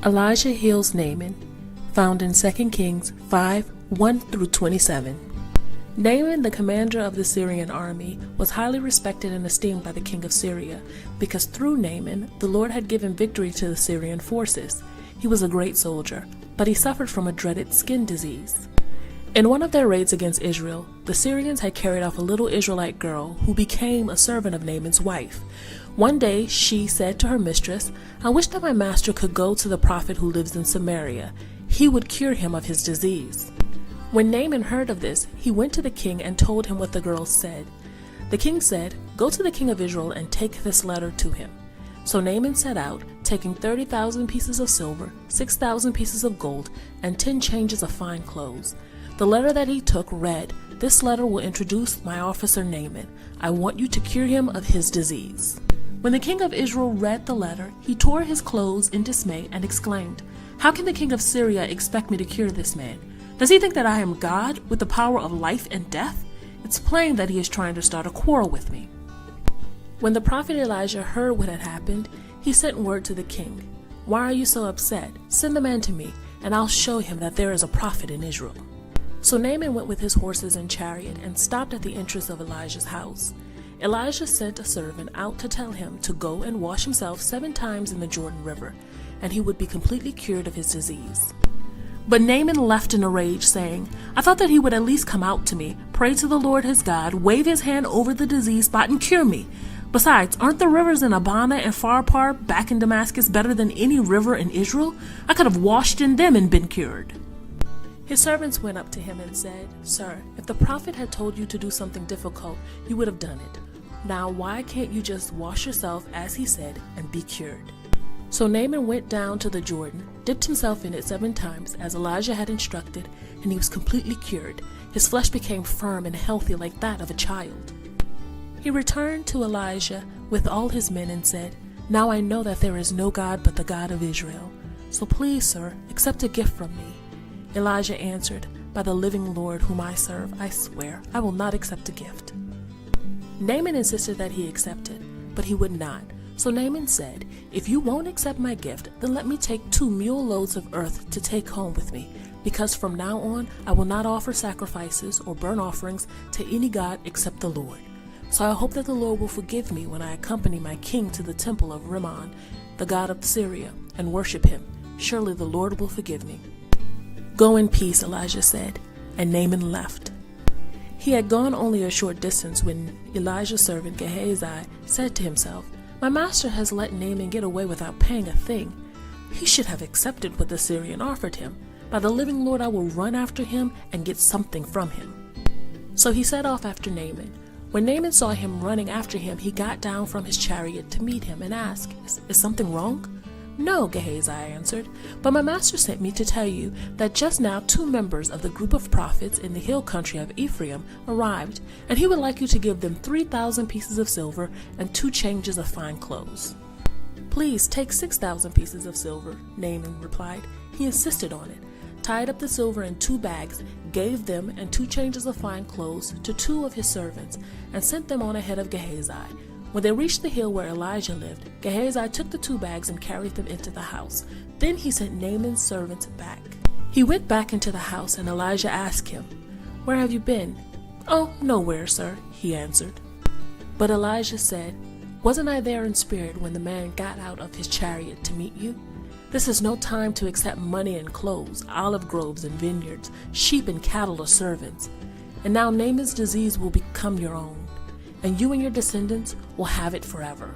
Elijah heals Naaman, found in 2 Kings 5:1-27. Naaman, the commander of the Syrian army, was highly respected and esteemed by the king of Syria, because through Naaman, the Lord had given victory to the Syrian forces. He was a great soldier, but he suffered from a dreaded skin disease. In one of their raids against Israel, the Syrians had carried off a little Israelite girl who became a servant of Naaman's wife. One day she said to her mistress, "I wish that my master could go to the prophet who lives in Samaria. He would cure him of his disease." When Naaman heard of this, he went to the king and told him what the girl said. The king said, "Go to the king of Israel and take this letter to him." So Naaman set out, taking 30,000 pieces of silver, 6,000 pieces of gold, and 10 changes of fine clothes. The letter that he took read, "This letter will introduce my officer Naaman. I want you to cure him of his disease." When the king of Israel read the letter, he tore his clothes in dismay and exclaimed, "How can the king of Syria expect me to cure this man? Does he think that I am God with the power of life and death? It's plain that he is trying to start a quarrel with me." When the prophet Elijah heard what had happened, he sent word to the king, "Why are you so upset? Send the man to me, and I'll show him that there is a prophet in Israel." So Naaman went with his horses and chariot and stopped at the entrance of Elijah's house. Elijah sent a servant out to tell him to go and wash himself 7 times in the Jordan River, and he would be completely cured of his disease. But Naaman left in a rage, saying, "I thought that he would at least come out to me, pray to the Lord his God, wave his hand over the disease spot, and cure me. Besides, aren't the rivers in Abana and Pharpar back in Damascus better than any river in Israel? I could have washed in them and been cured." His servants went up to him and said, "Sir, if the prophet had told you to do something difficult, you would have done it. Now why can't you just wash yourself as he said and be cured?" So Naaman went down to the Jordan, dipped himself in it 7 times as Elijah had instructed, and he was completely cured. His flesh became firm and healthy like that of a child. He returned to Elijah with all his men and said, "Now I know that there is no God but the God of Israel. So please, sir, accept a gift from me." Elijah answered, "By the living Lord whom I serve, I swear I will not accept a gift." Naaman insisted that he accepted, but he would not. So Naaman said, "If you won't accept my gift, then let me take 2 mule loads of earth to take home with me, because from now on I will not offer sacrifices or burnt offerings to any god except the Lord. So I hope that the Lord will forgive me when I accompany my king to the temple of Rimmon, the god of Syria, and worship him. Surely the Lord will forgive me." "Go in peace," Elijah said, and Naaman left. He had gone only a short distance when Elijah's servant Gehazi said to himself, "My master has let Naaman get away without paying a thing. He should have accepted what the Syrian offered him. By the living Lord, I will run after him and get something from him." So he set off after Naaman. When Naaman saw him running after him, he got down from his chariot to meet him and asked, Is something wrong?" "No," Gehazi answered, "but my master sent me to tell you that just now 2 members of the group of prophets in the hill country of Ephraim arrived, and he would like you to give them 3,000 pieces of silver and 2 changes of fine clothes." "Please take 6,000 pieces of silver," Naaman replied. He insisted on it, tied up the silver in 2 bags, gave them and 2 changes of fine clothes to 2 of his servants, and sent them on ahead of Gehazi. When they reached the hill where Elijah lived, Gehazi took the 2 bags and carried them into the house. Then he sent Naaman's servants back. He went back into the house, and Elijah asked him, "Where have you been?" "Oh, nowhere, sir," he answered. But Elijah said, "Wasn't I there in spirit when the man got out of his chariot to meet you? This is no time to accept money and clothes, olive groves and vineyards, sheep and cattle as servants. And now Naaman's disease will become your own, and you and your descendants will have it forever."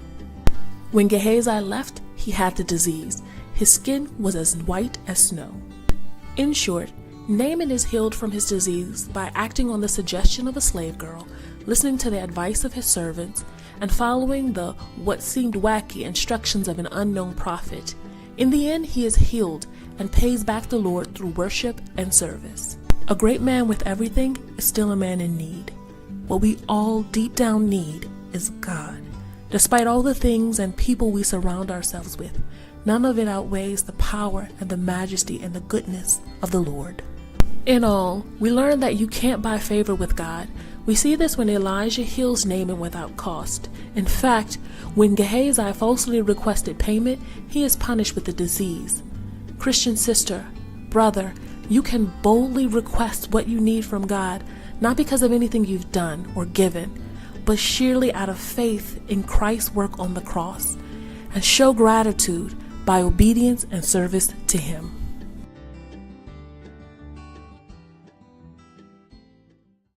When Gehazi left, he had the disease. His skin was as white as snow. In short, Naaman is healed from his disease by acting on the suggestion of a slave girl, listening to the advice of his servants, and following the what seemed wacky instructions of an unknown prophet. In the end, he is healed and pays back the Lord through worship and service. A great man with everything is still a man in need. What we all deep down need is God. Despite all the things and people we surround ourselves with, none of it outweighs the power and the majesty and the goodness of the Lord. In all, we learn that you can't buy favor with God. We see this when Elijah heals Naaman without cost. In fact, when Gehazi falsely requested payment, he is punished with a disease. Christian sister, brother, you can boldly request what you need from God, not because of anything you've done or given, but sheerly out of faith in Christ's work on the cross, and show gratitude by obedience and service to Him.